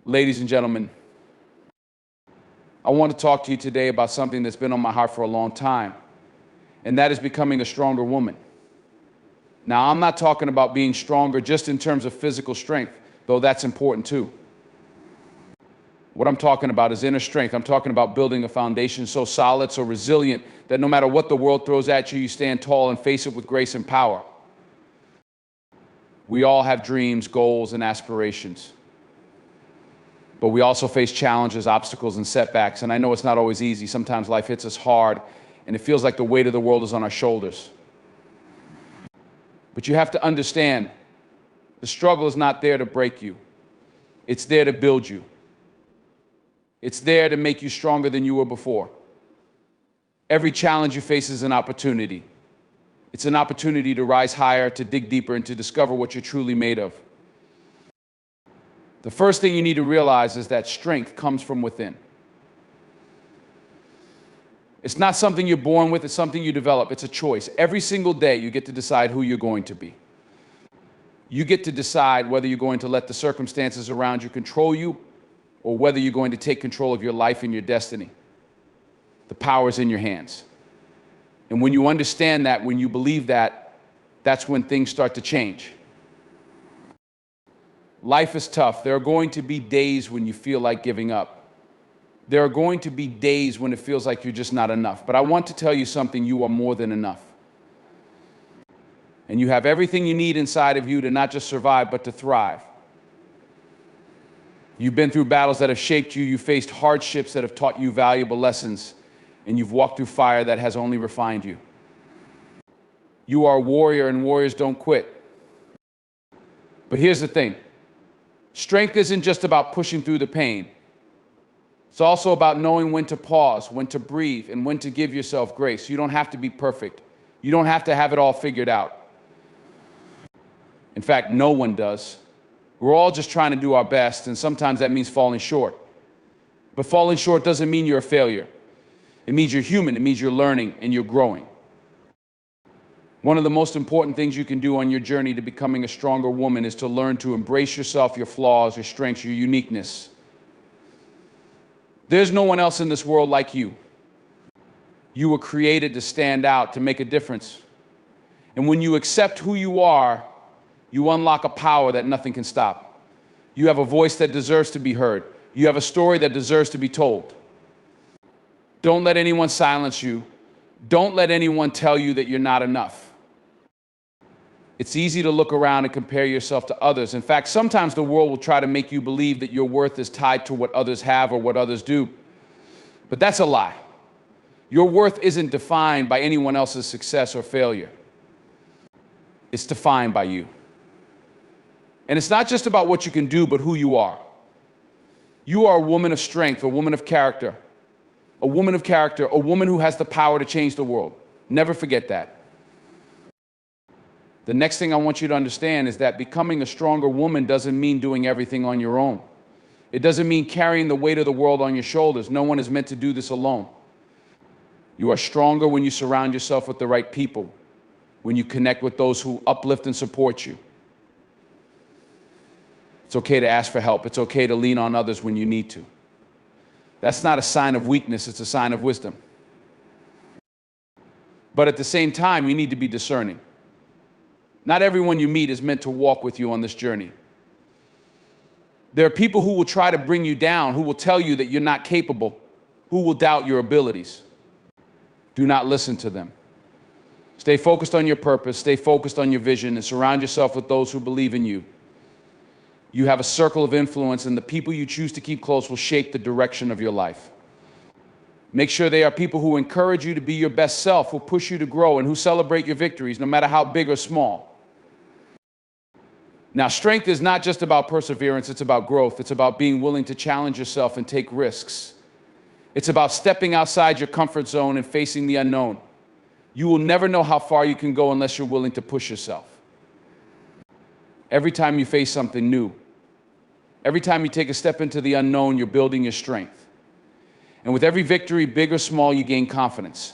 Ladies and gentlemen, I want to talk to you today about something that's been on my heart for a long time, and that is becoming a stronger woman. Now, I'm not talking about being stronger just in terms of physical strength, though that's important too. What I'm talking about is inner strength. I'm talking about building a foundation so solid, so resilient, that no matter what the world throws at you, you stand tall and face it with grace and power. We all have dreams, goals, and aspirations. But we also face challenges, obstacles, and setbacks. And I know it's not always easy. Sometimes life hits us hard, and it feels like the weight of the world is on our shoulders. But you have to understand, the struggle is not there to break you. It's there to build you. It's there to make you stronger than you were before. Every challenge you face is an opportunity. It's an opportunity to rise higher, to dig deeper, and to discover what you're truly made of. The first thing you need to realize is that strength comes from within. It's not something you're born with, it's something you develop. It's a choice. Every single day you get to decide who you're going to be. You get to decide whether you're going to let the circumstances around you control you or whether you're going to take control of your life and your destiny. The power is in your hands. And when you understand that, when you believe that, that's when things start to change. Life is tough. There are going to be days when you feel like giving up. There are going to be days when it feels like you're just not enough. But I want to tell you something, you are more than enough. And you have everything you need inside of you to not just survive, but to thrive. You've been through battles that have shaped you. You've faced hardships that have taught you valuable lessons. And you've walked through fire that has only refined you. You are a warrior, and warriors don't quit. But here's the thing. Strength isn't just about pushing through the pain. It's also about knowing when to pause, when to breathe, and when to give yourself grace. You don't have to be perfect. You don't have to have it all figured out. In fact, no one does. We're all just trying to do our best, and sometimes that means falling short. But falling short doesn't mean you're a failure. It means you're human. It means you're learning and you're growing. One of the most important things you can do on your journey to becoming a stronger woman is to learn to embrace yourself, your flaws, your strengths, your uniqueness. There's no one else in this world like you. You were created to stand out, to make a difference. And when you accept who you are, you unlock a power that nothing can stop. You have a voice that deserves to be heard. You have a story that deserves to be told. Don't let anyone silence you. Don't let anyone tell you that you're not enough. It's easy to look around and compare yourself to others. In fact, sometimes the world will try to make you believe that your worth is tied to what others have or what others do. But that's a lie. Your worth isn't defined by anyone else's success or failure. It's defined by you. And it's not just about what you can do, but who you are. You are a woman of strength, a woman of character. A woman of character, a woman who has the power to change the world. Never forget that. The next thing I want you to understand is that becoming a stronger woman doesn't mean doing everything on your own. It doesn't mean carrying the weight of the world on your shoulders. No one is meant to do this alone. You are stronger when you surround yourself with the right people, when you connect with those who uplift and support you. It's okay to ask for help. It's okay to lean on others when you need to. That's not a sign of weakness, it's a sign of wisdom. But at the same time, you need to be discerning. Not everyone you meet is meant to walk with you on this journey. There are people who will try to bring you down, who will tell you that you're not capable, who will doubt your abilities. Do not listen to them. Stay focused on your purpose, stay focused on your vision, and surround yourself with those who believe in you. You have a circle of influence, and the people you choose to keep close will shape the direction of your life. Make sure they are people who encourage you to be your best self, who push you to grow, and who celebrate your victories, no matter how big or small. Now, strength is not just about perseverance, it's about growth. It's about being willing to challenge yourself and take risks. It's about stepping outside your comfort zone and facing the unknown. You will never know how far you can go unless you're willing to push yourself. Every time you face something new, every time you take a step into the unknown, you're building your strength. And with every victory, big or small, you gain confidence.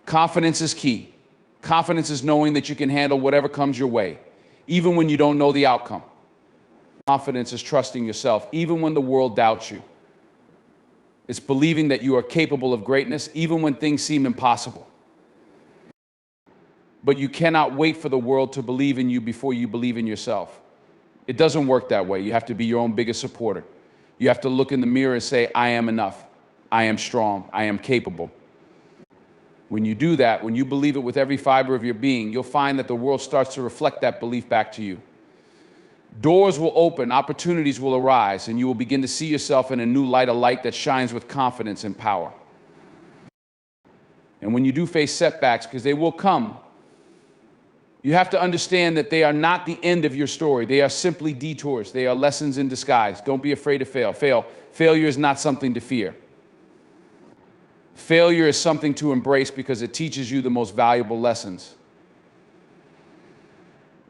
Confidence is key. Confidence is knowing that you can handle whatever comes your way, even when you don't know the outcome. Confidence is trusting yourself, even when the world doubts you. It's believing that you are capable of greatness, even when things seem impossible. But you cannot wait for the world to believe in you before you believe in yourself. It doesn't work that way. You have to be your own biggest supporter. You have to look in the mirror and say, I am enough. I am strong. I am capable. When you do that, when you believe it with every fiber of your being, you'll find that the world starts to reflect that belief back to you. Doors will open, opportunities will arise, and you will begin to see yourself in a new light, a light that shines with confidence and power. And when you do face setbacks, because they will come, you have to understand that they are not the end of your story. They are simply detours. They are lessons in disguise. Don't be afraid to fail. Failure is not something to fear. Failure is something to embrace because it teaches you the most valuable lessons.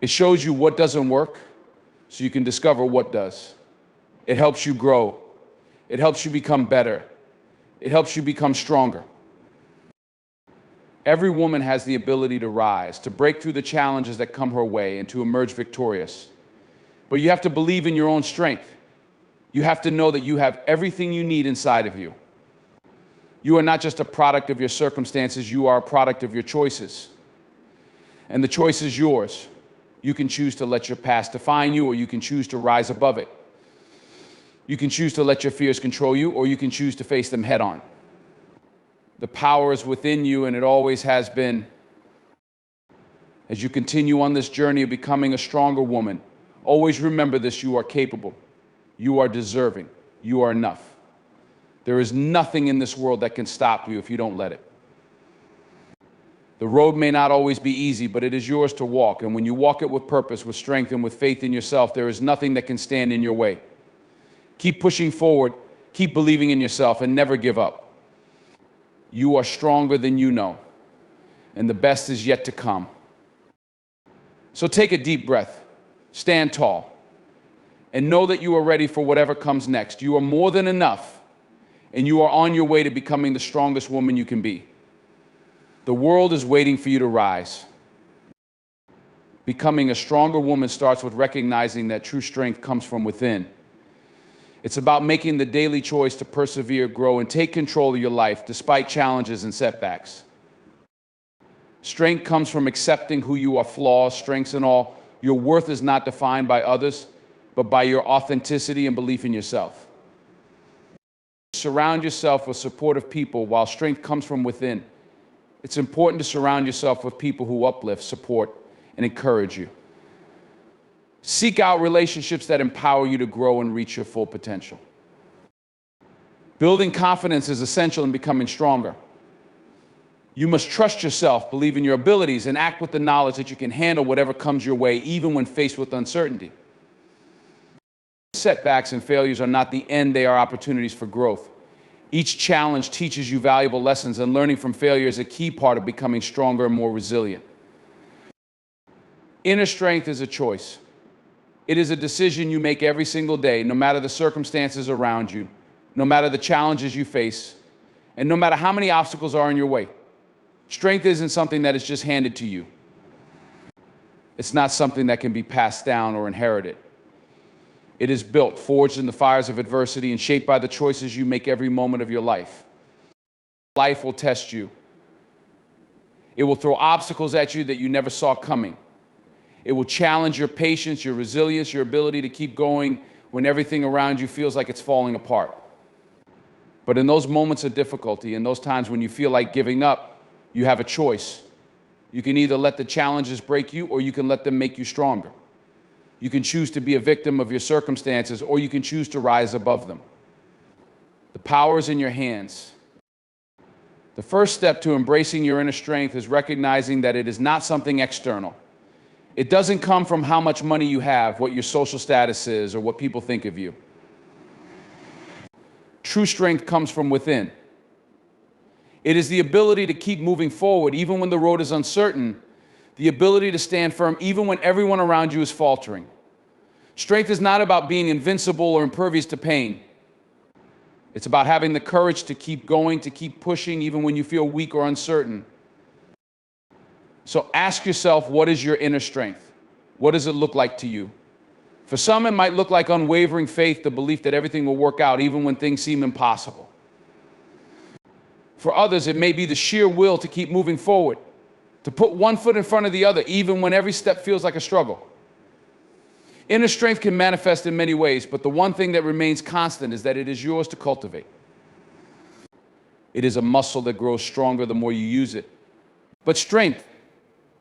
It shows you what doesn't work so you can discover what does. It helps you grow. It helps you become better. It helps you become stronger. Every woman has the ability to rise, to break through the challenges that come her way, and to emerge victorious. But you have to believe in your own strength. You have to know that you have everything you need inside of you. You are not just a product of your circumstances, you are a product of your choices. And the choice is yours. You can choose to let your past define you, or you can choose to rise above it. You can choose to let your fears control you, or you can choose to face them head on. The power is within you, and it always has been. As you continue on this journey of becoming a stronger woman, always remember this: you are capable, you are deserving, you are enough. There is nothing in this world that can stop you if you don't let it. The road may not always be easy, but it is yours to walk, and when you walk it with purpose, with strength, and with faith in yourself, there is nothing that can stand in your way. Keep pushing forward, keep believing in yourself, and never give up. You are stronger than you know, and the best is yet to come. So take a deep breath, stand tall, and know that you are ready for whatever comes next. You are more than enough, and you are on your way to becoming the strongest woman you can be. The world is waiting for you to rise. Becoming a stronger woman starts with recognizing that true strength comes from within. It's about making the daily choice to persevere, grow, and take control of your life despite challenges and setbacks. Strength comes from accepting who you are, flaws, strengths, and all. Your worth is not defined by others, but by your authenticity and belief in yourself. Surround yourself with supportive people while strength comes from within. It's important to surround yourself with people who uplift, support, and encourage you. Seek out relationships that empower you to grow and reach your full potential. Building confidence is essential in becoming stronger. You must trust yourself, believe in your abilities, and act with the knowledge that you can handle whatever comes your way, even when faced with uncertainty. Setbacks and failures are not the end, they are opportunities for growth. Each challenge teaches you valuable lessons, and learning from failure is a key part of becoming stronger and more resilient. Inner strength is a choice. It is a decision you make every single day, no matter the circumstances around you, no matter the challenges you face, and no matter how many obstacles are in your way. Strength isn't something that is just handed to you. It's not something that can be passed down or inherited. It is built, forged in the fires of adversity, and shaped by the choices you make every moment of your life. Life will test you. It will throw obstacles at you that you never saw coming. It will challenge your patience, your resilience, your ability to keep going when everything around you feels like it's falling apart. But in those moments of difficulty, in those times when you feel like giving up, you have a choice. You can either let the challenges break you, or you can let them make you stronger. You can choose to be a victim of your circumstances, or you can choose to rise above them. The power is in your hands. The first step to embracing your inner strength is recognizing that it is not something external. It doesn't come from how much money you have, what your social status is, or what people think of you. True strength comes from within. It is the ability to keep moving forward even when the road is uncertain, the ability to stand firm even when everyone around you is faltering. Strength is not about being invincible or impervious to pain. It's about having the courage to keep going, to keep pushing even when you feel weak or uncertain. So ask yourself, what is your inner strength? What does it look like to you? For some, it might look like unwavering faith, the belief that everything will work out even when things seem impossible. For others, it may be the sheer will to keep moving forward, to put one foot in front of the other, even when every step feels like a struggle. Inner strength can manifest in many ways, but the one thing that remains constant is that it is yours to cultivate. It is a muscle that grows stronger the more you use it. But strength,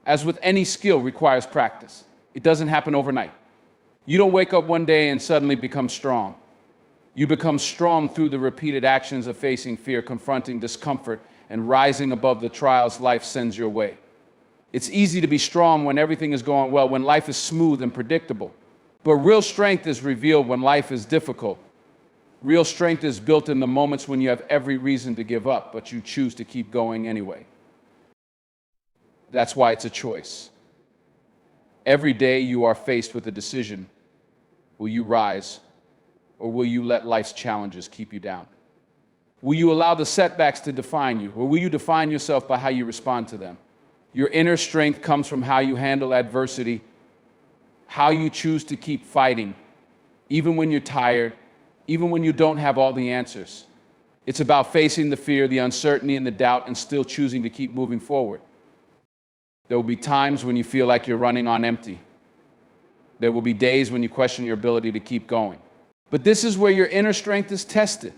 as with any skill, requires practice. It doesn't happen overnight. You don't wake up one day and suddenly become strong. You become strong through the repeated actions of facing fear, confronting discomfort, and rising above the trials life sends your way. It's easy to be strong when everything is going well, when life is smooth and predictable. But real strength is revealed when life is difficult. Real strength is built in the moments when you have every reason to give up, but you choose to keep going anyway. That's why it's a choice. Every day you are faced with a decision. Will you rise, or will you let life's challenges keep you down? Will you allow the setbacks to define you, or will you define yourself by how you respond to them? Your inner strength comes from how you handle adversity, how you choose to keep fighting, even when you're tired, even when you don't have all the answers. It's about facing the fear, the uncertainty, and the doubt, and still choosing to keep moving forward. There will be times when you feel like you're running on empty. There will be days when you question your ability to keep going. But this is where your inner strength is tested.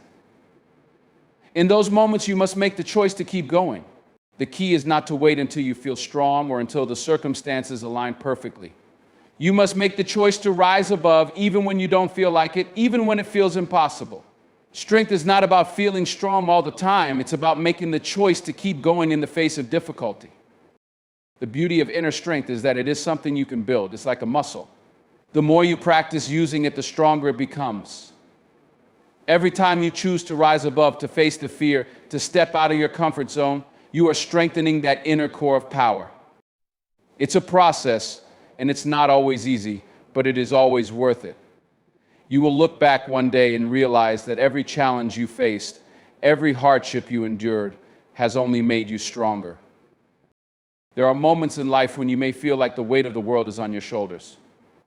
In those moments, you must make the choice to keep going. The key is not to wait until you feel strong or until the circumstances align perfectly. You must make the choice to rise above even when you don't feel like it, even when it feels impossible. Strength is not about feeling strong all the time. It's about making the choice to keep going in the face of difficulty. The beauty of inner strength is that it is something you can build. It's like a muscle. The more you practice using it, the stronger it becomes. Every time you choose to rise above, to face the fear, to step out of your comfort zone, you are strengthening that inner core of power. It's a process, and it's not always easy, but it is always worth it. You will look back one day and realize that every challenge you faced, every hardship you endured, has only made you stronger. There are moments in life when you may feel like the weight of the world is on your shoulders.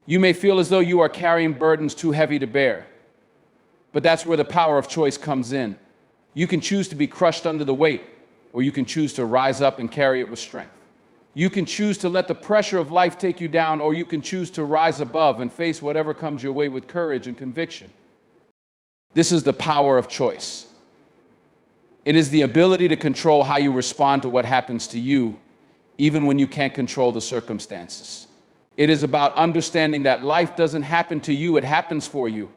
You may feel as though you are carrying burdens too heavy to bear. But that's where the power of choice comes in. You can choose to be crushed under the weight, or you can choose to rise up and carry it with strength. You can choose to let the pressure of life take you down, or you can choose to rise above and face whatever comes your way with courage and conviction. This is the power of choice. It is the ability to control how you respond to what happens to you, even when you can't control the circumstances. It is about understanding that life doesn't happen to you, it happens for you.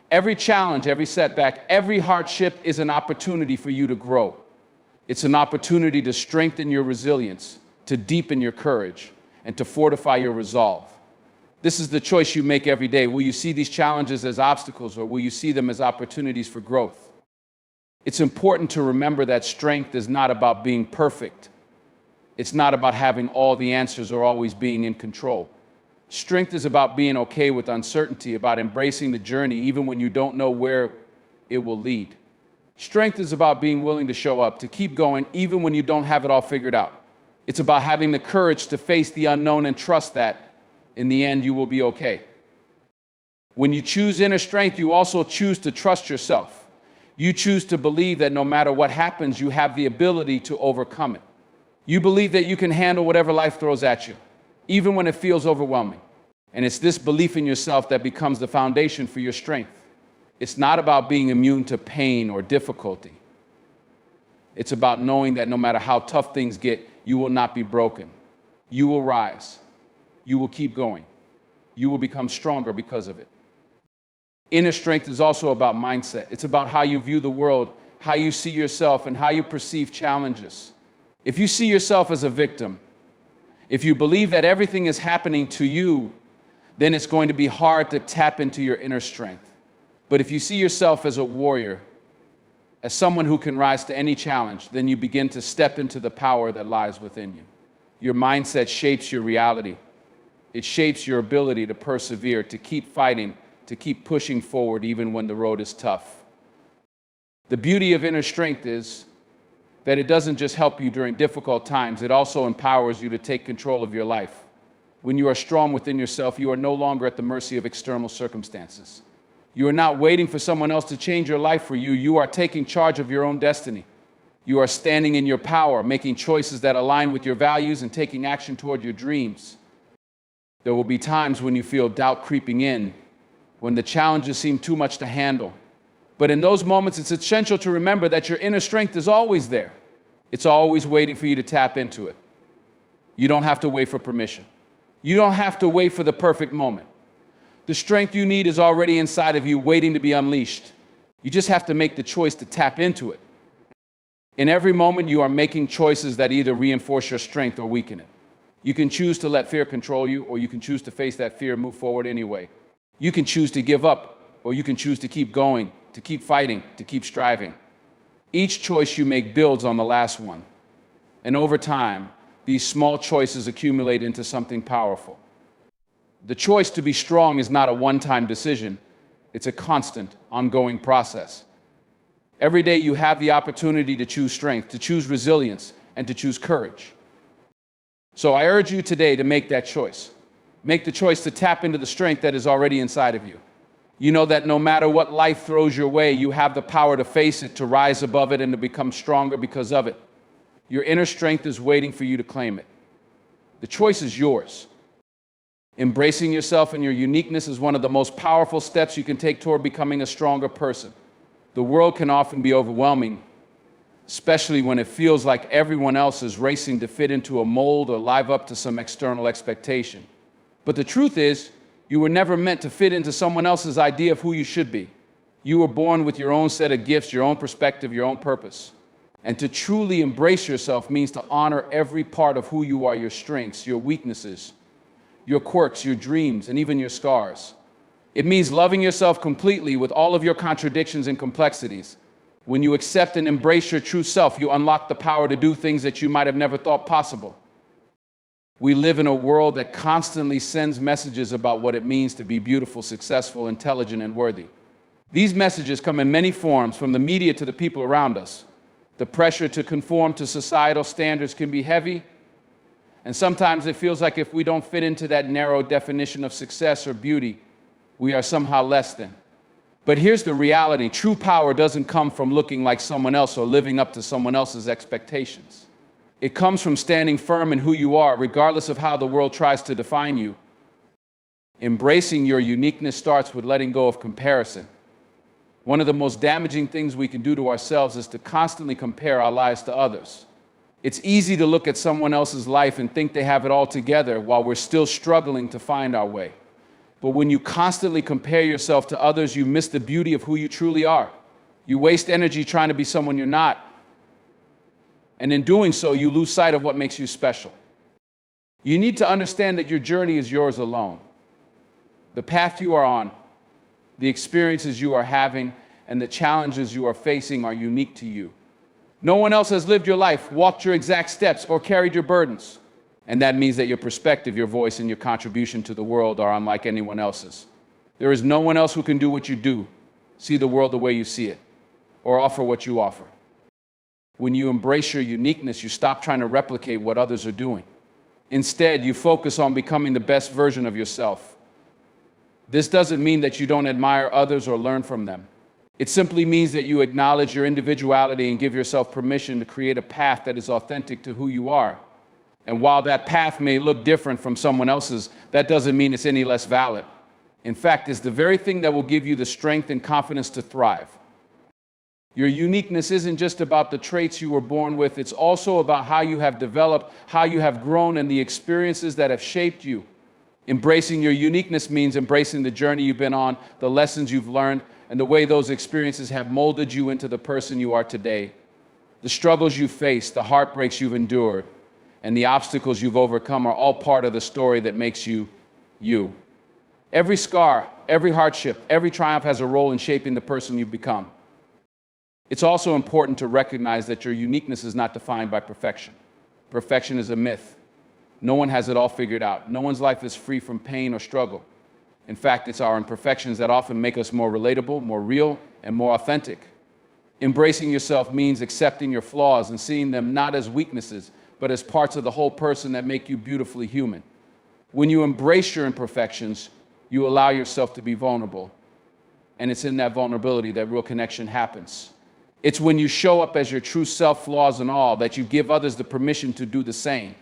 Every challenge, every setback, every hardship is an opportunity for you to grow. It's an opportunity to strengthen your resilience, to deepen your courage, and to fortify your resolve. This is the choice you make every day. Will you see these challenges as obstacles, or will you see them as opportunities for growth? It's important to remember that strength is not about being perfect. It's not about having all the answers or always being in control. Strength is about being okay with uncertainty, about embracing the journey even when you don't know where it will lead. Strength is about being willing to show up, to keep going even when you don't have it all figured out. It's about having the courage to face the unknown and trust that in the end you will be okay. When you choose inner strength, you also choose to trust yourself. You choose to believe that no matter what happens, you have the ability to overcome it. You believe that you can handle whatever life throws at you, even when it feels overwhelming. And it's this belief in yourself that becomes the foundation for your strength. It's not about being immune to pain or difficulty. It's about knowing that no matter how tough things get, you will not be broken. You will rise. You will keep going. You will become stronger because of it. Inner strength is also about mindset. It's about how you view the world, how you see yourself, and how you perceive challenges. If you see yourself as a victim, if you believe that everything is happening to you, then it's going to be hard to tap into your inner strength. But if you see yourself as a warrior, as someone who can rise to any challenge, then you begin to step into the power that lies within you. Your mindset shapes your reality. It shapes your ability to persevere, to keep fighting, to keep pushing forward even when the road is tough. The beauty of inner strength is that it doesn't just help you during difficult times, it also empowers you to take control of your life. When you are strong within yourself, you are no longer at the mercy of external circumstances. You are not waiting for someone else to change your life for you. You are taking charge of your own destiny. You are standing in your power, making choices that align with your values and taking action toward your dreams. There will be times when you feel doubt creeping in, when the challenges seem too much to handle. But in those moments, it's essential to remember that your inner strength is always there. It's always waiting for you to tap into it. You don't have to wait for permission. You don't have to wait for the perfect moment. The strength you need is already inside of you, waiting to be unleashed. You just have to make the choice to tap into it. In every moment, you are making choices that either reinforce your strength or weaken it. You can choose to let fear control you, or you can choose to face that fear and move forward anyway. You can choose to give up, or you can choose to keep going, to keep fighting, to keep striving. Each choice you make builds on the last one. And over time, these small choices accumulate into something powerful. The choice to be strong is not a one-time decision. It's a constant, ongoing process. Every day you have the opportunity to choose strength, to choose resilience, and to choose courage. So I urge you today to make that choice. Make the choice to tap into the strength that is already inside of you. You know that no matter what life throws your way, you have the power to face it, to rise above it, and to become stronger because of it. Your inner strength is waiting for you to claim it. The choice is yours. Embracing yourself and your uniqueness is one of the most powerful steps you can take toward becoming a stronger person. The world can often be overwhelming, especially when it feels like everyone else is racing to fit into a mold or live up to some external expectation. But the truth is, you were never meant to fit into someone else's idea of who you should be. You were born with your own set of gifts, your own perspective, your own purpose. And to truly embrace yourself means to honor every part of who you are, your strengths, your weaknesses, your quirks, your dreams, and even your scars. It means loving yourself completely with all of your contradictions and complexities. When you accept and embrace your true self, you unlock the power to do things that you might have never thought possible. We live in a world that constantly sends messages about what it means to be beautiful, successful, intelligent, and worthy. These messages come in many forms, from the media to the people around us. The pressure to conform to societal standards can be heavy, and sometimes it feels like if we don't fit into that narrow definition of success or beauty, we are somehow less than. But here's the reality. True power doesn't come from looking like someone else or living up to someone else's expectations. It comes from standing firm in who you are, regardless of how the world tries to define you. Embracing your uniqueness starts with letting go of comparison. One of the most damaging things we can do to ourselves is to constantly compare our lives to others. It's easy to look at someone else's life and think they have it all together while we're still struggling to find our way. But when you constantly compare yourself to others, you miss the beauty of who you truly are. You waste energy trying to be someone you're not. And in doing so, you lose sight of what makes you special. You need to understand that your journey is yours alone. The path you are on, the experiences you are having, and the challenges you are facing are unique to you. No one else has lived your life, walked your exact steps, or carried your burdens. And that means that your perspective, your voice, and your contribution to the world are unlike anyone else's. There is no one else who can do what you do, see the world the way you see it, or offer what you offer. When you embrace your uniqueness, you stop trying to replicate what others are doing. Instead, you focus on becoming the best version of yourself. This doesn't mean that you don't admire others or learn from them. It simply means that you acknowledge your individuality and give yourself permission to create a path that is authentic to who you are. And while that path may look different from someone else's, that doesn't mean it's any less valid. In fact, it's the very thing that will give you the strength and confidence to thrive. Your uniqueness isn't just about the traits you were born with, it's also about how you have developed, how you have grown, and the experiences that have shaped you. Embracing your uniqueness means embracing the journey you've been on, the lessons you've learned, and the way those experiences have molded you into the person you are today. The struggles you faced, the heartbreaks you've endured, and the obstacles you've overcome are all part of the story that makes you, you. Every scar, every hardship, every triumph has a role in shaping the person you've become. It's also important to recognize that your uniqueness is not defined by perfection. Perfection is a myth. No one has it all figured out. No one's life is free from pain or struggle. In fact, it's our imperfections that often make us more relatable, more real, and more authentic. Embracing yourself means accepting your flaws and seeing them not as weaknesses, but as parts of the whole person that make you beautifully human. When you embrace your imperfections, you allow yourself to be vulnerable. And it's in that vulnerability that real connection happens. It's when you show up as your true self, flaws and all, that you give others the permission to do the same.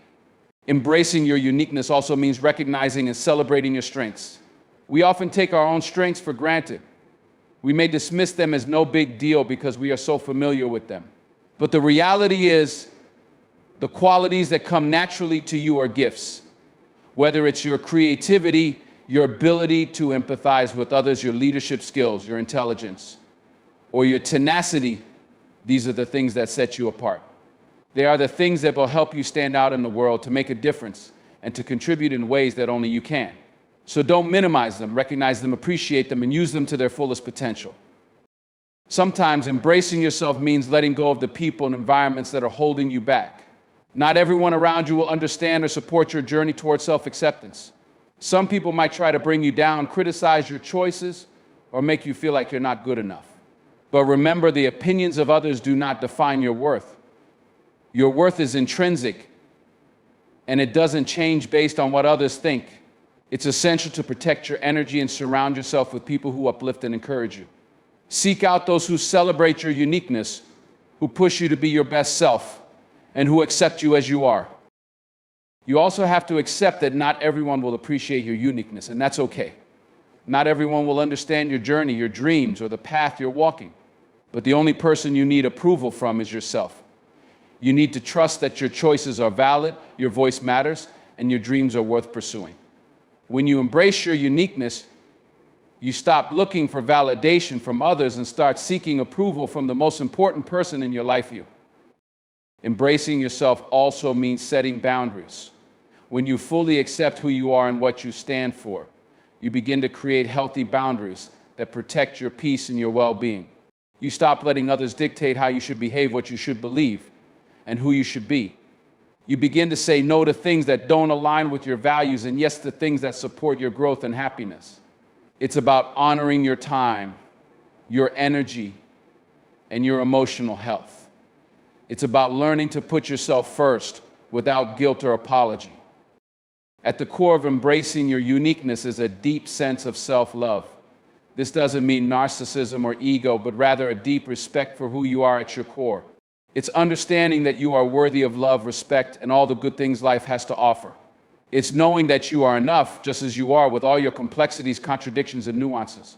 Embracing your uniqueness also means recognizing and celebrating your strengths. We often take our own strengths for granted. We may dismiss them as no big deal because we are so familiar with them. But the reality is, the qualities that come naturally to you are gifts. Whether it's your creativity, your ability to empathize with others, your leadership skills, your intelligence, or your tenacity, these are the things that set you apart. They are the things that will help you stand out in the world, to make a difference, and to contribute in ways that only you can. So don't minimize them, recognize them, appreciate them, and use them to their fullest potential. Sometimes embracing yourself means letting go of the people and environments that are holding you back. Not everyone around you will understand or support your journey towards self-acceptance. Some people might try to bring you down, criticize your choices, or make you feel like you're not good enough. But remember, the opinions of others do not define your worth. Your worth is intrinsic, and it doesn't change based on what others think. It's essential to protect your energy and surround yourself with people who uplift and encourage you. Seek out those who celebrate your uniqueness, who push you to be your best self, and who accept you as you are. You also have to accept that not everyone will appreciate your uniqueness, and that's okay. Not everyone will understand your journey, your dreams, or the path you're walking. But the only person you need approval from is yourself. You need to trust that your choices are valid, your voice matters, and your dreams are worth pursuing. When you embrace your uniqueness, you stop looking for validation from others and start seeking approval from the most important person in your life, you. Embracing yourself also means setting boundaries. When you fully accept who you are and what you stand for, you begin to create healthy boundaries that protect your peace and your well-being. You stop letting others dictate how you should behave, what you should believe, and who you should be. You begin to say no to things that don't align with your values and yes to things that support your growth and happiness. It's about honoring your time, your energy, and your emotional health. It's about learning to put yourself first without guilt or apology. At the core of embracing your uniqueness is a deep sense of self-love. This doesn't mean narcissism or ego, but rather a deep respect for who you are at your core. It's understanding that you are worthy of love, respect, and all the good things life has to offer. It's knowing that you are enough just as you are, with all your complexities, contradictions, and nuances.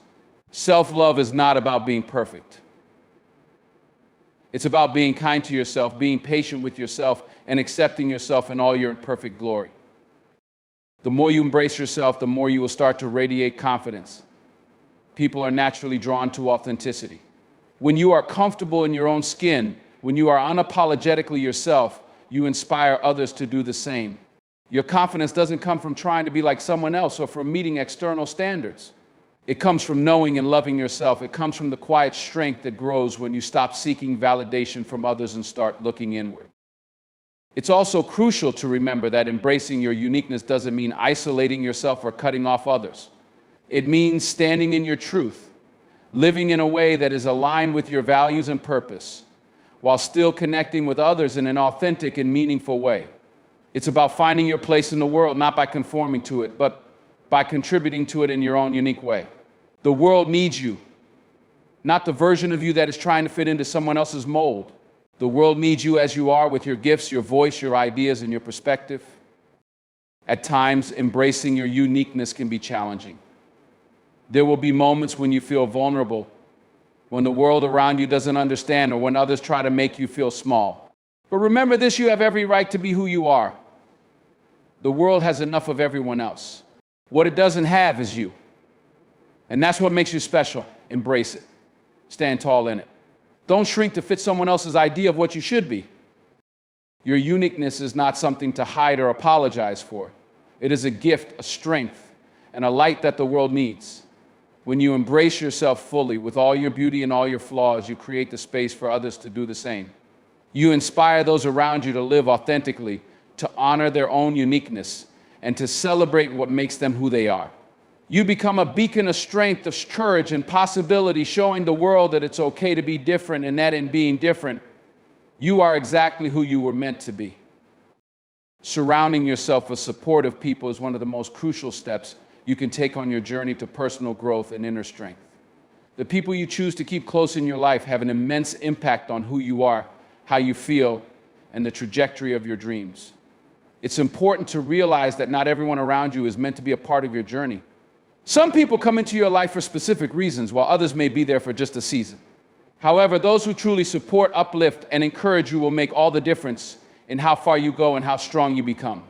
Self-love is not about being perfect. It's about being kind to yourself, being patient with yourself, and accepting yourself in all your imperfect glory. The more you embrace yourself, the more you will start to radiate confidence. People are naturally drawn to authenticity. When you are comfortable in your own skin, when you are unapologetically yourself, you inspire others to do the same. Your confidence doesn't come from trying to be like someone else or from meeting external standards. It comes from knowing and loving yourself. It comes from the quiet strength that grows when you stop seeking validation from others and start looking inward. It's also crucial to remember that embracing your uniqueness doesn't mean isolating yourself or cutting off others. It means standing in your truth, living in a way that is aligned with your values and purpose, while still connecting with others in an authentic and meaningful way. It's about finding your place in the world, not by conforming to it, but by contributing to it in your own unique way. The world needs you, not the version of you that is trying to fit into someone else's mold. The world needs you as you are, with your gifts, your voice, your ideas, and your perspective. At times, embracing your uniqueness can be challenging. There will be moments when you feel vulnerable, when the world around you doesn't understand, or when others try to make you feel small. But remember this: you have every right to be who you are. The world has enough of everyone else. What it doesn't have is you. And that's what makes you special. Embrace it. Stand tall in it. Don't shrink to fit someone else's idea of what you should be. Your uniqueness is not something to hide or apologize for. It is a gift, a strength, and a light that the world needs. When you embrace yourself fully, with all your beauty and all your flaws, you create the space for others to do the same. You inspire those around you to live authentically, to honor their own uniqueness, and to celebrate what makes them who they are. You become a beacon of strength, of courage, and possibility, showing the world that it's okay to be different, and that in being different, you are exactly who you were meant to be. Surrounding yourself with supportive people is one of the most crucial steps you can take on your journey to personal growth and inner strength. The people you choose to keep close in your life have an immense impact on who you are, how you feel, and the trajectory of your dreams. It's important to realize that not everyone around you is meant to be a part of your journey. Some people come into your life for specific reasons, while others may be there for just a season. However, those who truly support, uplift, and encourage you will make all the difference in how far you go and how strong you become.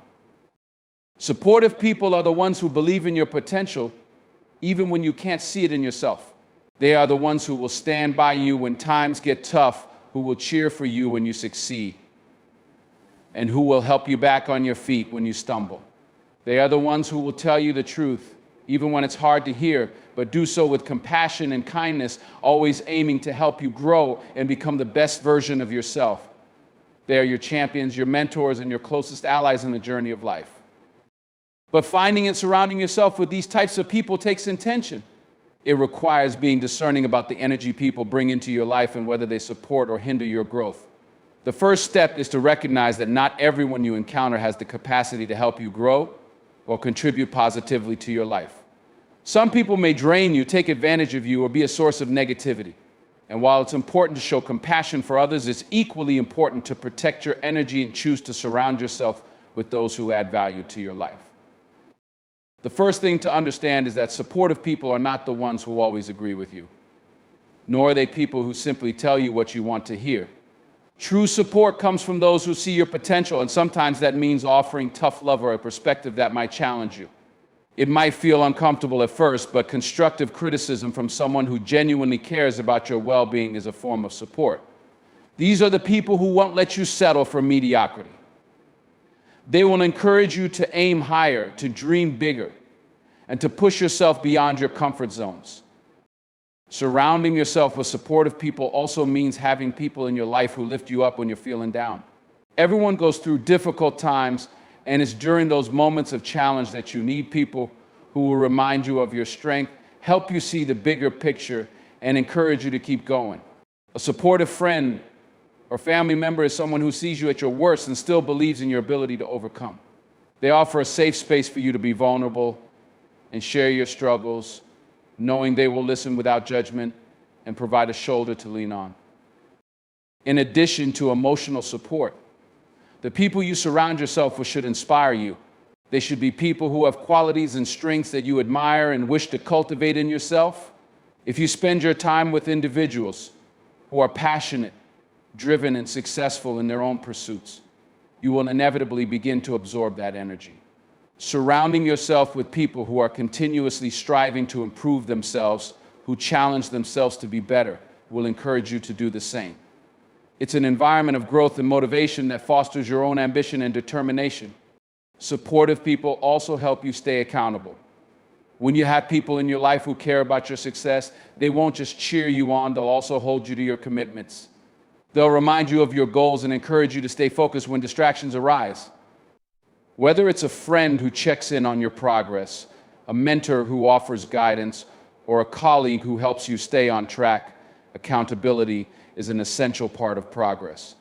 Supportive people are the ones who believe in your potential, even when you can't see it in yourself. They are the ones who will stand by you when times get tough, who will cheer for you when you succeed, and who will help you back on your feet when you stumble. They are the ones who will tell you the truth, even when it's hard to hear, but do so with compassion and kindness, always aiming to help you grow and become the best version of yourself. They are your champions, your mentors, and your closest allies in the journey of life. But finding and surrounding yourself with these types of people takes intention. It requires being discerning about the energy people bring into your life and whether they support or hinder your growth. The first step is to recognize that not everyone you encounter has the capacity to help you grow or contribute positively to your life. Some people may drain you, take advantage of you, or be a source of negativity. And while it's important to show compassion for others, it's equally important to protect your energy and choose to surround yourself with those who add value to your life. The first thing to understand is that supportive people are not the ones who always agree with you, nor are they people who simply tell you what you want to hear. True support comes from those who see your potential, and sometimes that means offering tough love or a perspective that might challenge you. It might feel uncomfortable at first, but constructive criticism from someone who genuinely cares about your well-being is a form of support. These are the people who won't let you settle for mediocrity. They will encourage you to aim higher, to dream bigger, and to push yourself beyond your comfort zones. Surrounding yourself with supportive people also means having people in your life who lift you up when you're feeling down. Everyone goes through difficult times, and it's during those moments of challenge that you need people who will remind you of your strength, help you see the bigger picture, and encourage you to keep going. A supportive friend or family member is someone who sees you at your worst and still believes in your ability to overcome. They offer a safe space for you to be vulnerable and share your struggles, knowing they will listen without judgment and provide a shoulder to lean on. In addition to emotional support, the people you surround yourself with should inspire you. They should be people who have qualities and strengths that you admire and wish to cultivate in yourself. If you spend your time with individuals who are passionate, driven, and successful in their own pursuits, you will inevitably begin to absorb that energy. Surrounding yourself with people who are continuously striving to improve themselves, who challenge themselves to be better, will encourage you to do the same. It's an environment of growth and motivation that fosters your own ambition and determination. Supportive people also help you stay accountable. When you have people in your life who care about your success, they won't just cheer you on, they'll also hold you to your commitments. They'll remind you of your goals and encourage you to stay focused when distractions arise. Whether it's a friend who checks in on your progress, a mentor who offers guidance, or a colleague who helps you stay on track, accountability is an essential part of progress.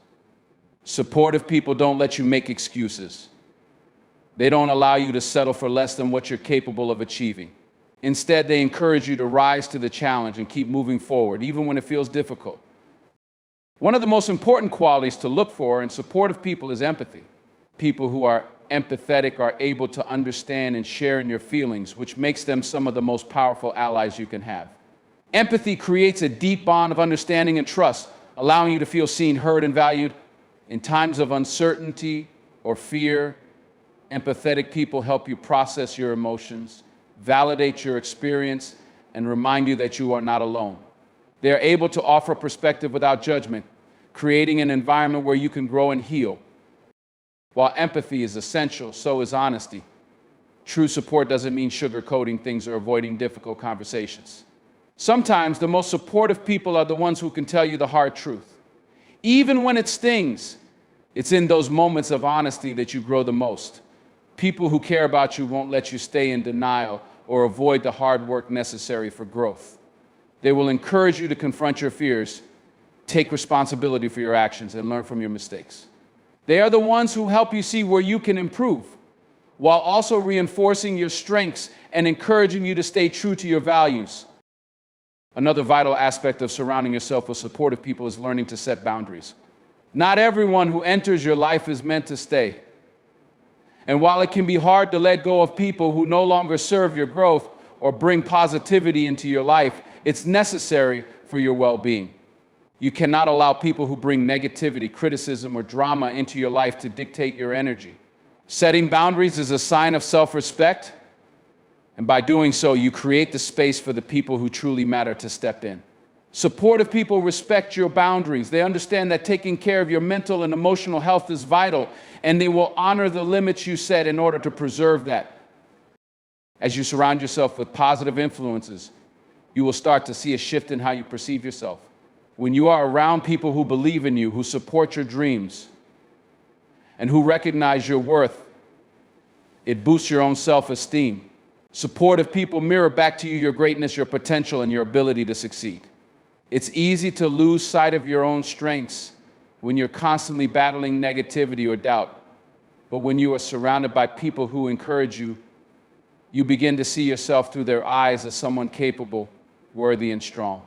Supportive people don't let you make excuses. They don't allow you to settle for less than what you're capable of achieving. Instead, they encourage you to rise to the challenge and keep moving forward, even when it feels difficult. One of the most important qualities to look for in supportive people is empathy. People who are empathetic are able to understand and share in your feelings, which makes them some of the most powerful allies you can have. Empathy creates a deep bond of understanding and trust, allowing you to feel seen, heard, and valued. In times of uncertainty or fear, empathetic people help you process your emotions, validate your experience, and remind you that you are not alone. They are able to offer perspective without judgment, creating an environment where you can grow and heal. While empathy is essential, so is honesty. True support doesn't mean sugarcoating things or avoiding difficult conversations. Sometimes the most supportive people are the ones who can tell you the hard truth. Even when it stings, it's in those moments of honesty that you grow the most. People who care about you won't let you stay in denial or avoid the hard work necessary for growth. They will encourage you to confront your fears, take responsibility for your actions, and learn from your mistakes. They are the ones who help you see where you can improve, while also reinforcing your strengths and encouraging you to stay true to your values. Another vital aspect of surrounding yourself with supportive people is learning to set boundaries. Not everyone who enters your life is meant to stay. And while it can be hard to let go of people who no longer serve your growth or bring positivity into your life, it's necessary for your well-being. You cannot allow people who bring negativity, criticism, or drama into your life to dictate your energy. Setting boundaries is a sign of self-respect, and by doing so, you create the space for the people who truly matter to step in. Supportive people respect your boundaries. They understand that taking care of your mental and emotional health is vital, and they will honor the limits you set in order to preserve that. As you surround yourself with positive influences, you will start to see a shift in how you perceive yourself. When you are around people who believe in you, who support your dreams, and who recognize your worth, it boosts your own self-esteem. Supportive people mirror back to you your greatness, your potential, and your ability to succeed. It's easy to lose sight of your own strengths when you're constantly battling negativity or doubt. But when you are surrounded by people who encourage you, you begin to see yourself through their eyes as someone capable, worthy, and strong.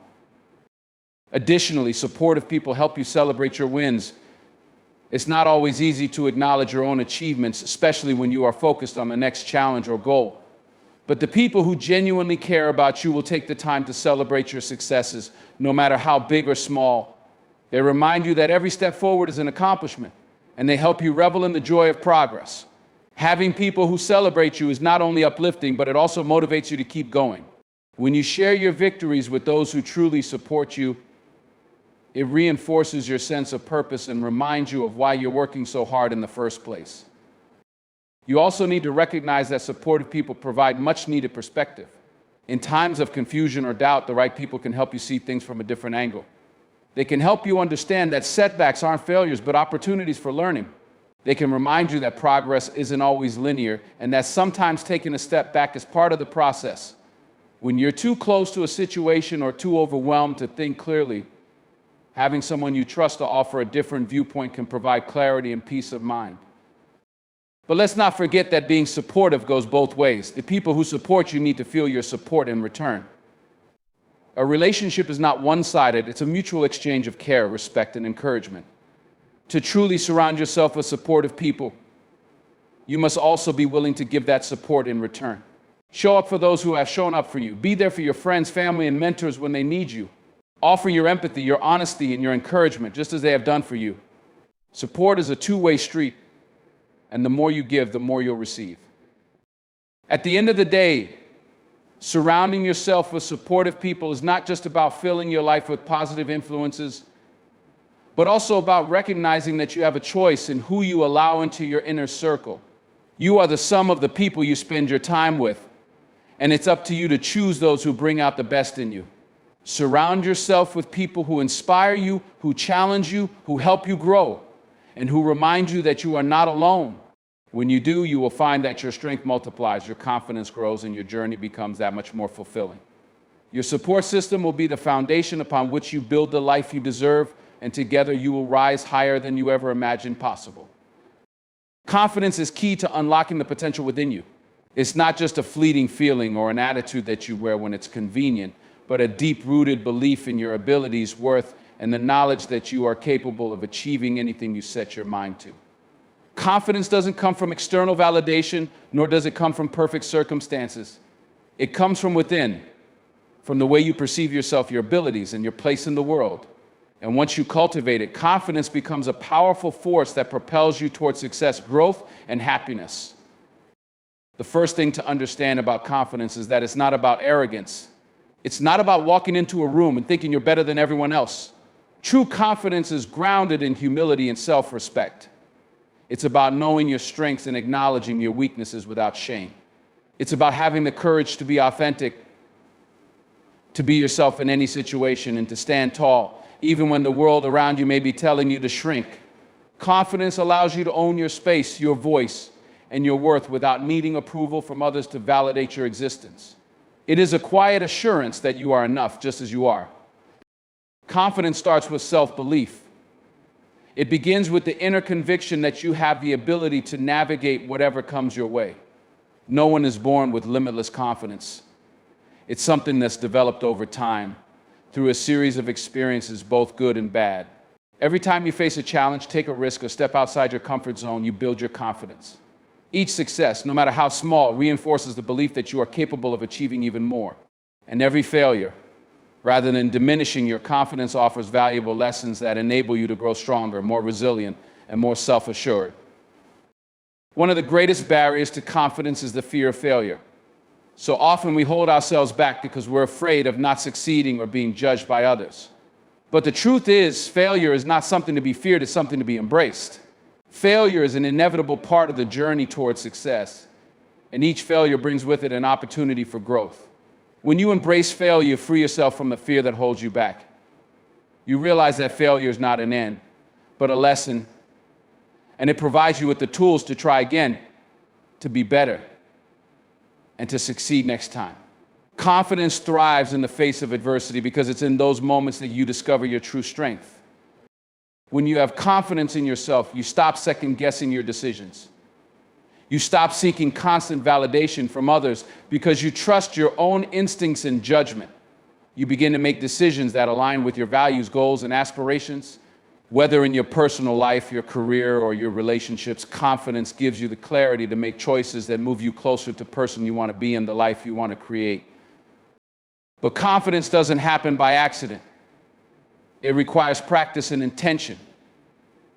Additionally, supportive people help you celebrate your wins. It's not always easy to acknowledge your own achievements, especially when you are focused on the next challenge or goal. But the people who genuinely care about you will take the time to celebrate your successes, no matter how big or small. They remind you that every step forward is an accomplishment, and they help you revel in the joy of progress. Having people who celebrate you is not only uplifting, but it also motivates you to keep going. When you share your victories with those who truly support you, it reinforces your sense of purpose and reminds you of why you're working so hard in the first place. You also need to recognize that supportive people provide much-needed perspective. In times of confusion or doubt, the right people can help you see things from a different angle. They can help you understand that setbacks aren't failures, but opportunities for learning. They can remind you that progress isn't always linear, and that sometimes taking a step back is part of the process. When you're too close to a situation or too overwhelmed to think clearly, having someone you trust to offer a different viewpoint can provide clarity and peace of mind. But let's not forget that being supportive goes both ways. The people who support you need to feel your support in return. A relationship is not one-sided, it's a mutual exchange of care, respect, and encouragement. To truly surround yourself with supportive people, you must also be willing to give that support in return. Show up for those who have shown up for you. Be there for your friends, family, and mentors when they need you. Offer your empathy, your honesty, and your encouragement, just as they have done for you. Support is a two-way street, and the more you give, the more you'll receive. At the end of the day, surrounding yourself with supportive people is not just about filling your life with positive influences, but also about recognizing that you have a choice in who you allow into your inner circle. You are the sum of the people you spend your time with, and it's up to you to choose those who bring out the best in you. Surround yourself with people who inspire you, who challenge you, who help you grow, and who remind you that you are not alone. When you do, you will find that your strength multiplies, your confidence grows, and your journey becomes that much more fulfilling. Your support system will be the foundation upon which you build the life you deserve, and together you will rise higher than you ever imagined possible. Confidence is key to unlocking the potential within you. It's not just a fleeting feeling or an attitude that you wear when it's convenient, but a deep-rooted belief in your abilities, worth, and the knowledge that you are capable of achieving anything you set your mind to. Confidence doesn't come from external validation, nor does it come from perfect circumstances. It comes from within, from the way you perceive yourself, your abilities, and your place in the world. And once you cultivate it, confidence becomes a powerful force that propels you towards success, growth, and happiness. The first thing to understand about confidence is that it's not about arrogance. It's not about walking into a room and thinking you're better than everyone else. True confidence is grounded in humility and self-respect. It's about knowing your strengths and acknowledging your weaknesses without shame. It's about having the courage to be authentic, to be yourself in any situation, and to stand tall, even when the world around you may be telling you to shrink. Confidence allows you to own your space, your voice, and your worth without needing approval from others to validate your existence. It is a quiet assurance that you are enough just as you are. Confidence starts with self-belief. It begins with the inner conviction that you have the ability to navigate whatever comes your way. No one is born with limitless confidence. It's something that's developed over time through a series of experiences, both good and bad. Every time you face a challenge, take a risk, or step outside your comfort zone, you build your confidence. Each success, no matter how small, reinforces the belief that you are capable of achieving even more. And every failure, rather than diminishing your confidence, offers valuable lessons that enable you to grow stronger, more resilient, and more self-assured. One of the greatest barriers to confidence is the fear of failure. So often we hold ourselves back because we're afraid of not succeeding or being judged by others. But the truth is, failure is not something to be feared, it's something to be embraced. Failure is an inevitable part of the journey towards success, and each failure brings with it an opportunity for growth. When you embrace failure, you free yourself from the fear that holds you back. You realize that failure is not an end, but a lesson, and it provides you with the tools to try again, to be better, and to succeed next time. Confidence thrives in the face of adversity because it's in those moments that you discover your true strength. When you have confidence in yourself, you stop second-guessing your decisions. You stop seeking constant validation from others because you trust your own instincts and judgment. You begin to make decisions that align with your values, goals, and aspirations. Whether in your personal life, your career, or your relationships, confidence gives you the clarity to make choices that move you closer to the person you want to be and the life you want to create. But confidence doesn't happen by accident. It requires practice and intention.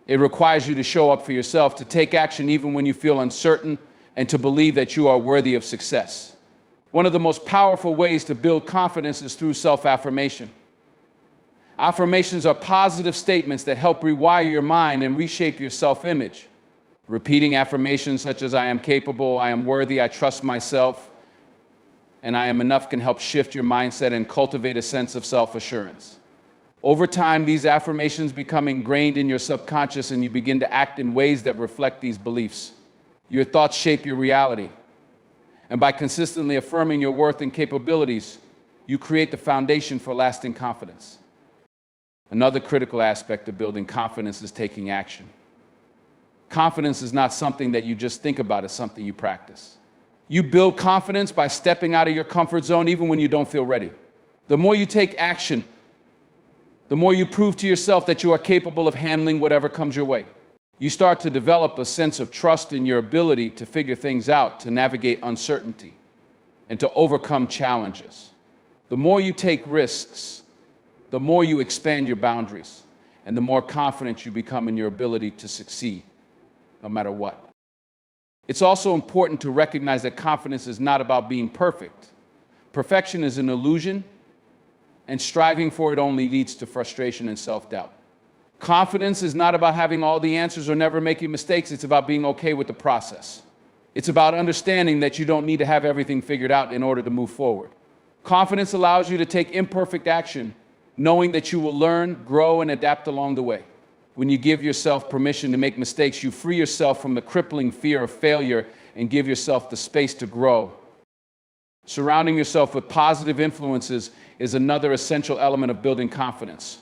It requires you to show up for yourself, to take action even when you feel uncertain, and to believe that you are worthy of success. One of the most powerful ways to build confidence is through self-affirmation. Affirmations are positive statements that help rewire your mind and reshape your self-image. Repeating affirmations such as "I am capable," "I am worthy," "I trust myself," and "I am enough" can help shift your mindset and cultivate a sense of self-assurance. Over time, these affirmations become ingrained in your subconscious, and you begin to act in ways that reflect these beliefs. Your thoughts shape your reality. And by consistently affirming your worth and capabilities, you create the foundation for lasting confidence. Another critical aspect of building confidence is taking action. Confidence is not something that you just think about, it's something you practice. You build confidence by stepping out of your comfort zone even when you don't feel ready. The more you take action, the more you prove to yourself that you are capable of handling whatever comes your way. You start to develop a sense of trust in your ability to figure things out, to navigate uncertainty, and to overcome challenges. The more you take risks, the more you expand your boundaries, and the more confident you become in your ability to succeed, no matter what. It's also important to recognize that confidence is not about being perfect. Perfection is an illusion, and striving for it only leads to frustration and self-doubt. Confidence is not about having all the answers or never making mistakes. It's about being okay with the process. It's about understanding that you don't need to have everything figured out in order to move forward. Confidence allows you to take imperfect action, knowing that you will learn, grow, and adapt along the way. When you give yourself permission to make mistakes, you free yourself from the crippling fear of failure and give yourself the space to grow. Surrounding yourself with positive influences is another essential element of building confidence.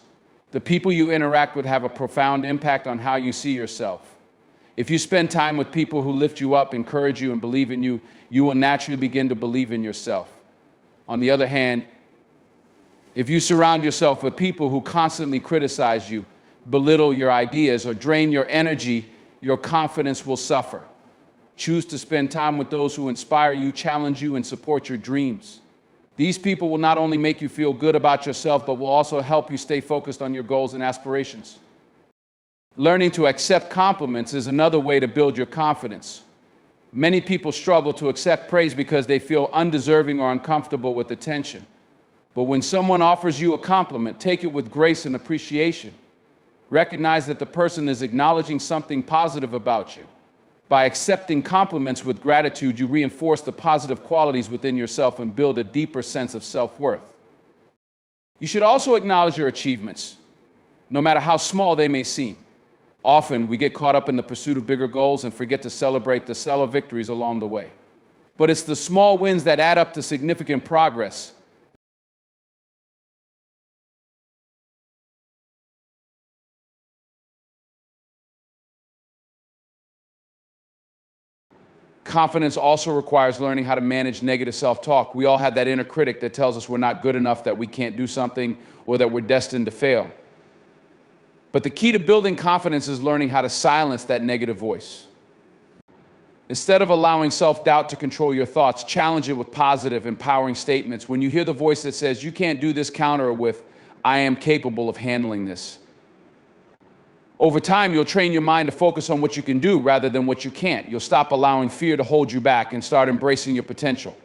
The people you interact with have a profound impact on how you see yourself. If you spend time with people who lift you up, encourage you, and believe in you, you will naturally begin to believe in yourself. On the other hand, if you surround yourself with people who constantly criticize you, belittle your ideas, or drain your energy, your confidence will suffer. Choose to spend time with those who inspire you, challenge you, and support your dreams. These people will not only make you feel good about yourself, but will also help you stay focused on your goals and aspirations. Learning to accept compliments is another way to build your confidence. Many people struggle to accept praise because they feel undeserving or uncomfortable with attention. But when someone offers you a compliment, take it with grace and appreciation. Recognize that the person is acknowledging something positive about you. By accepting compliments with gratitude, you reinforce the positive qualities within yourself and build a deeper sense of self-worth. You should also acknowledge your achievements, no matter how small they may seem. Often, we get caught up in the pursuit of bigger goals and forget to celebrate the subtle victories along the way. But it's the small wins that add up to significant progress. Confidence also requires learning how to manage negative self-talk. We all have that inner critic that tells us we're not good enough, that we can't do something, or that we're destined to fail. But the key to building confidence is learning how to silence that negative voice. Instead of allowing self-doubt to control your thoughts, challenge it with positive, empowering statements. When you hear the voice that says, "You can't do this," counter it with, "I am capable of handling this." Over time, you'll train your mind to focus on what you can do rather than what you can't. You'll stop allowing fear to hold you back and start embracing your potential.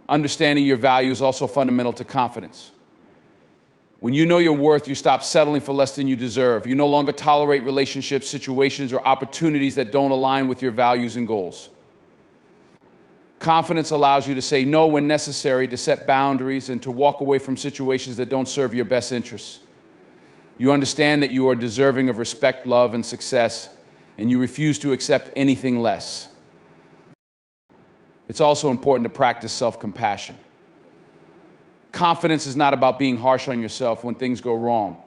Understanding your value is also fundamental to confidence. When you know your worth, you stop settling for less than you deserve. You no longer tolerate relationships, situations, or opportunities that don't align with your values and goals. Confidence allows you to say no when necessary, to set boundaries, and to walk away from situations that don't serve your best interests. You understand that you are deserving of respect, love, and success, and you refuse to accept anything less. It's also important to practice self-compassion. Confidence is not about being harsh on yourself when things go wrong.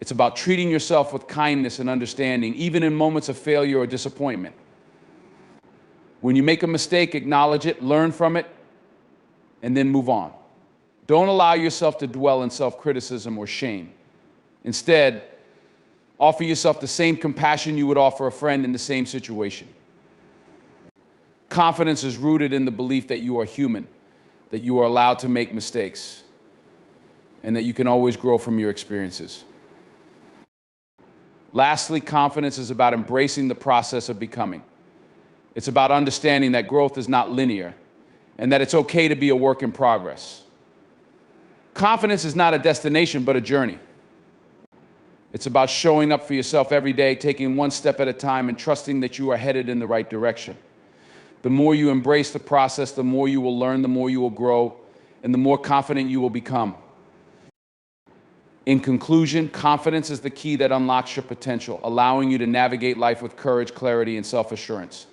It's about treating yourself with kindness and understanding, even in moments of failure or disappointment. When you make a mistake, acknowledge it, learn from it, and then move on. Don't allow yourself to dwell in self-criticism or shame. Instead, offer yourself the same compassion you would offer a friend in the same situation. Confidence is rooted in the belief that you are human, that you are allowed to make mistakes, and that you can always grow from your experiences. Lastly, confidence is about embracing the process of becoming. It's about understanding that growth is not linear, and that it's okay to be a work in progress. Confidence is not a destination, but a journey. It's about showing up for yourself every day, taking one step at a time, and trusting that you are headed in the right direction. The more you embrace the process, the more you will learn, the more you will grow, and the more confident you will become. In conclusion, confidence is the key that unlocks your potential, allowing you to navigate life with courage, clarity, and self-assurance.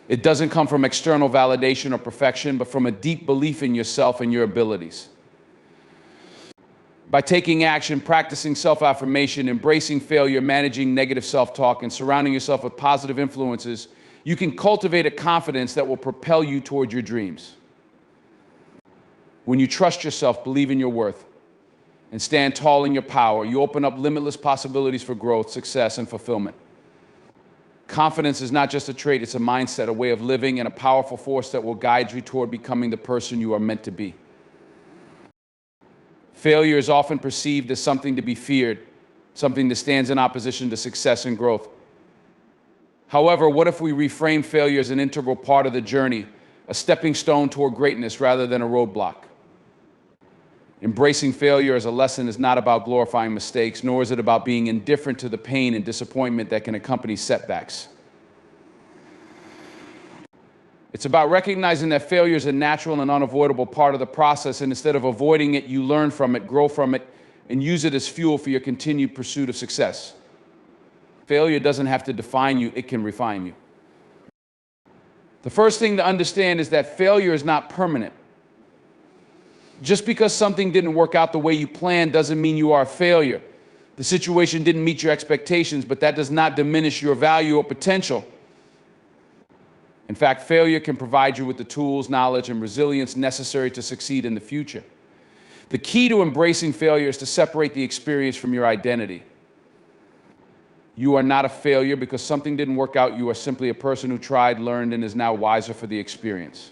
It doesn't come from external validation or perfection, but from a deep belief in yourself and your abilities. By taking action, practicing self-affirmation, embracing failure, managing negative self-talk, and surrounding yourself with positive influences, you can cultivate a confidence that will propel you toward your dreams. When you trust yourself, believe in your worth, and stand tall in your power, you open up limitless possibilities for growth, success, and fulfillment. Confidence is not just a trait, it's a mindset, a way of living, and a powerful force that will guide you toward becoming the person you are meant to be. Failure is often perceived as something to be feared, something that stands in opposition to success and growth. However, what if we reframe failure as an integral part of the journey, a stepping stone toward greatness rather than a roadblock? Embracing failure as a lesson is not about glorifying mistakes, nor is it about being indifferent to the pain and disappointment that can accompany setbacks. It's about recognizing that failure is a natural and unavoidable part of the process, and instead of avoiding it, you learn from it, grow from it, and use it as fuel for your continued pursuit of success. Failure doesn't have to define you, it can refine you. The first thing to understand is that failure is not permanent. Just because something didn't work out the way you planned doesn't mean you are a failure. The situation didn't meet your expectations, but that does not diminish your value or potential. In fact, failure can provide you with the tools, knowledge, and resilience necessary to succeed in the future. The key to embracing failure is to separate the experience from your identity. You are not a failure because something didn't work out. You are simply a person who tried, learned, and is now wiser for the experience.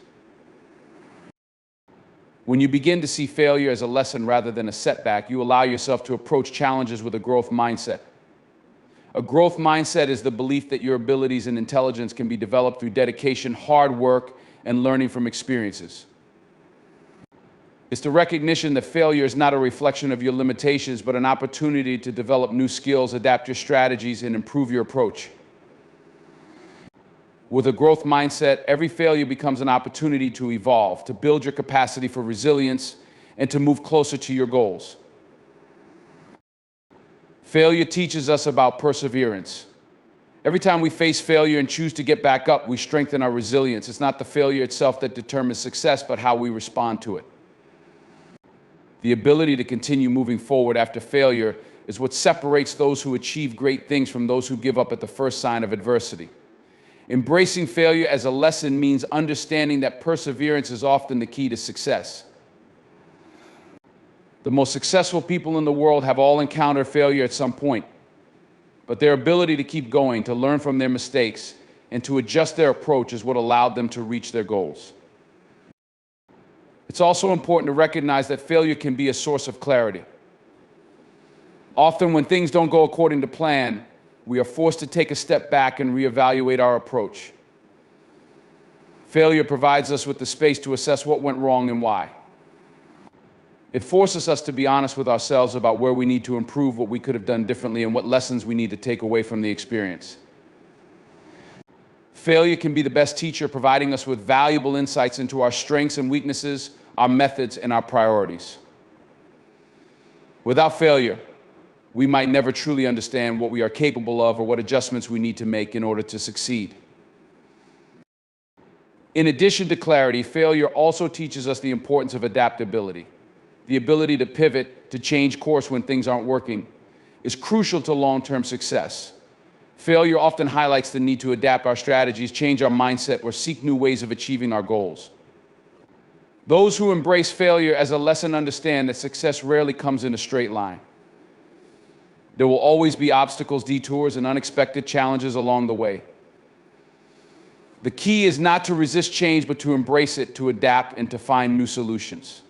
When you begin to see failure as a lesson rather than a setback, you allow yourself to approach challenges with a growth mindset. A growth mindset is the belief that your abilities and intelligence can be developed through dedication, hard work, and learning from experiences. It's the recognition that failure is not a reflection of your limitations, but an opportunity to develop new skills, adapt your strategies, and improve your approach. With a growth mindset, every failure becomes an opportunity to evolve, to build your capacity for resilience, and to move closer to your goals. Failure teaches us about perseverance. Every time we face failure and choose to get back up, we strengthen our resilience. It's not the failure itself that determines success, but how we respond to it. The ability to continue moving forward after failure is what separates those who achieve great things from those who give up at the first sign of adversity. Embracing failure as a lesson means understanding that perseverance is often the key to success. The most successful people in the world have all encountered failure at some point, but their ability to keep going, to learn from their mistakes, and to adjust their approach is what allowed them to reach their goals. It's also important to recognize that failure can be a source of clarity. Often when things don't go according to plan, we are forced to take a step back and reevaluate our approach. Failure provides us with the space to assess what went wrong and why. It forces us to be honest with ourselves about where we need to improve, what we could have done differently, and what lessons we need to take away from the experience. Failure can be the best teacher, providing us with valuable insights into our strengths and weaknesses, our methods, and our priorities. Without failure, we might never truly understand what we are capable of or what adjustments we need to make in order to succeed. In addition to clarity, failure also teaches us the importance of adaptability. The ability to pivot, to change course when things aren't working, is crucial to long-term success. Failure often highlights the need to adapt our strategies, change our mindset, or seek new ways of achieving our goals. Those who embrace failure as a lesson understand that success rarely comes in a straight line. There will always be obstacles, detours, and unexpected challenges along the way. The key is not to resist change, but to embrace it, to adapt, and to find new solutions.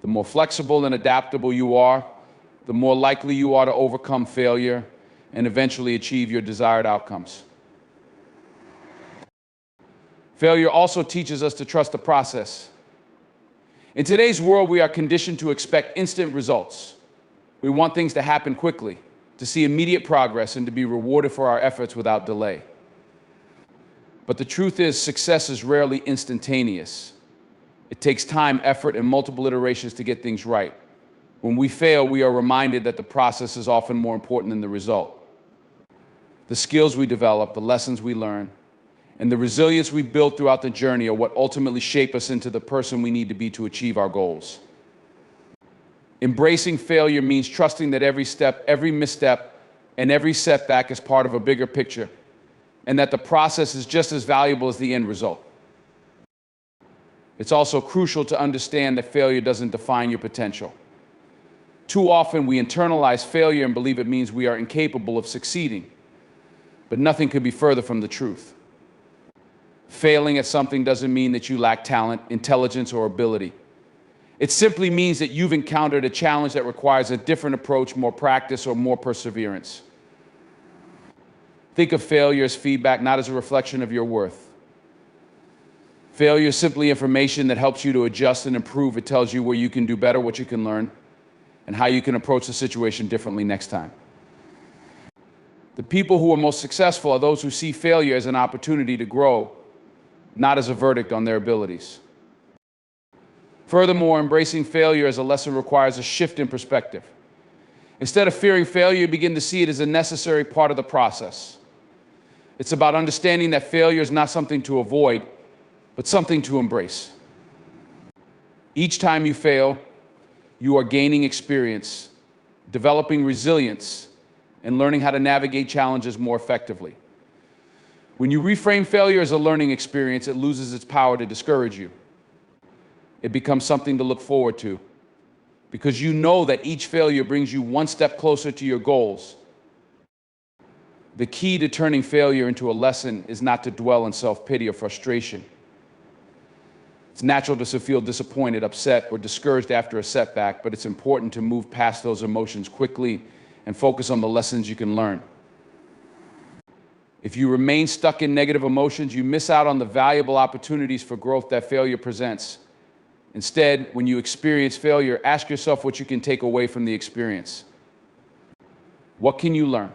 The more flexible and adaptable you are, the more likely you are to overcome failure and eventually achieve your desired outcomes. Failure also teaches us to trust the process. In today's world, we are conditioned to expect instant results. We want things to happen quickly, to see immediate progress, and to be rewarded for our efforts without delay. But the truth is, success is rarely instantaneous. It takes time, effort, and multiple iterations to get things right. When we fail, we are reminded that the process is often more important than the result. The skills we develop, the lessons we learn, and the resilience we build throughout the journey are what ultimately shape us into the person we need to be to achieve our goals. Embracing failure means trusting that every step, every misstep, and every setback is part of a bigger picture, and that the process is just as valuable as the end result. It's also crucial to understand that failure doesn't define your potential. Too often we internalize failure and believe it means we are incapable of succeeding, but nothing could be further from the truth. Failing at something doesn't mean that you lack talent, intelligence, or ability. It simply means that you've encountered a challenge that requires a different approach, more practice, or more perseverance. Think of failure as feedback, not as a reflection of your worth. Failure is simply information that helps you to adjust and improve. It tells you where you can do better, what you can learn, and how you can approach the situation differently next time. The people who are most successful are those who see failure as an opportunity to grow, not as a verdict on their abilities. Furthermore, embracing failure as a lesson requires a shift in perspective. Instead of fearing failure, you begin to see it as a necessary part of the process. It's about understanding that failure is not something to avoid, but something to embrace. Each time you fail, you are gaining experience, developing resilience, and learning how to navigate challenges more effectively. When you reframe failure as a learning experience, it loses its power to discourage you. It becomes something to look forward to, because you know that each failure brings you one step closer to your goals. The key to turning failure into a lesson is not to dwell in self-pity or frustration. It's natural to feel disappointed, upset, or discouraged after a setback, but it's important to move past those emotions quickly and focus on the lessons you can learn. If you remain stuck in negative emotions, you miss out on the valuable opportunities for growth that failure presents. Instead, when you experience failure, ask yourself what you can take away from the experience. What can you learn?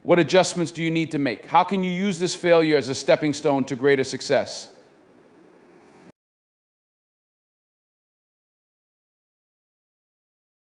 What adjustments do you need to make? How can you use this failure as a stepping stone to greater success?